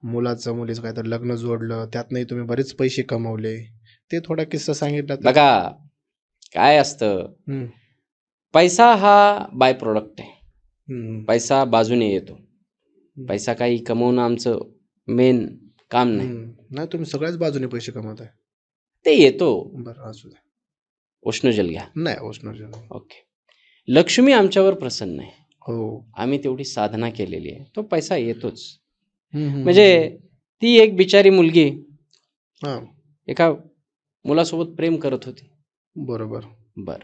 मुलाचं मुलीचं काहीतरी लग्न जोडलं, त्यातनंही तुम्ही बरेच पैसे कमवले. ते थोडा किस्सा सांगितला तर? बघा काय असतं, हं, पैसा हा बाय प्रोडक्ट आहे. हं, पैसा बाजूने येतो. पैसा काही कमवणं आमचं मेन काम नाही. नाही तुम्ही सगळ्याच बाजूने पैसे कमवताय. ते येतो. बरं असू द्या. उष्णजल घ्या. नाही उष्णजल. ओके. लक्ष्मी आमच्यावर प्रसन्न आहे. हो. आम्ही तेवढी साधना केलेली आहे. तो पैसा येतोच. हं, म्हणजे ती एक बिचारी मुलगी हां, एका मुलासोबत प्रेम करत होती. बरोबर. बर,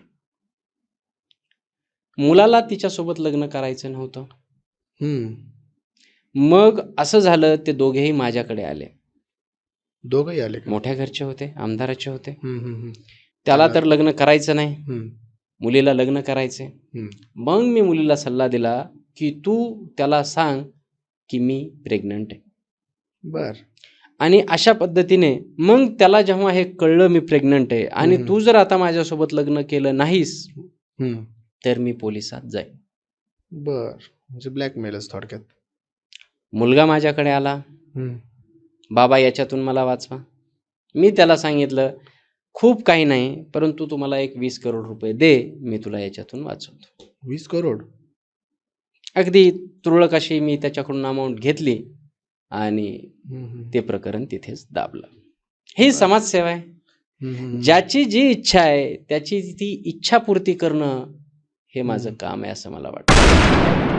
मुलाला तिच्यासोबत लग्न करायचं नव्हतं. हं, मग असं झालं, ते दोघेही माझ्याकडे आले. दोघंही आले का? मोठ्या घरचे होते, आमदाराचे होते. हं, हं, हं, त्याला तर लग्न करायचं नाही, हं, मुलीला लग्न करायचे. हं. मग मी मुलीला सल्ला दिला की तू त्याला सांग की मी प्रेग्नंट आहे. बर. आणि अशा पद्धतीने मग त्याला जेव्हा हे कळलं मी प्रेग्नंट आहे आणि तू जर आता माझ्यासोबत लग्न केलं नाहीस हं. तर मी पोलिसात जाईन. बर. म्हणजे ब्लॅकमेलच थोडक्यात. मुलगा माझ्याकडे आला, हं, बाबा याच्यातून मला वाचवा. मी त्याला सांगितलं खूप काही नाही, परंतु तू मला एक 20 करोड रुपये दे, मी तुला याच्यातून वाचवतो. 20 करोड? अगदी तुरळक अशी मी त्याच्याकडून अमाऊंट घेतली आणि हं, हं. ते प्रकरण तिथेच दाबलं. ही समाजसेवा आहे. हं, हं. ज्याची जी इच्छा आहे त्याची ती इच्छापूर्ती करणं हे माझं काम आहे असं मला वाटतं.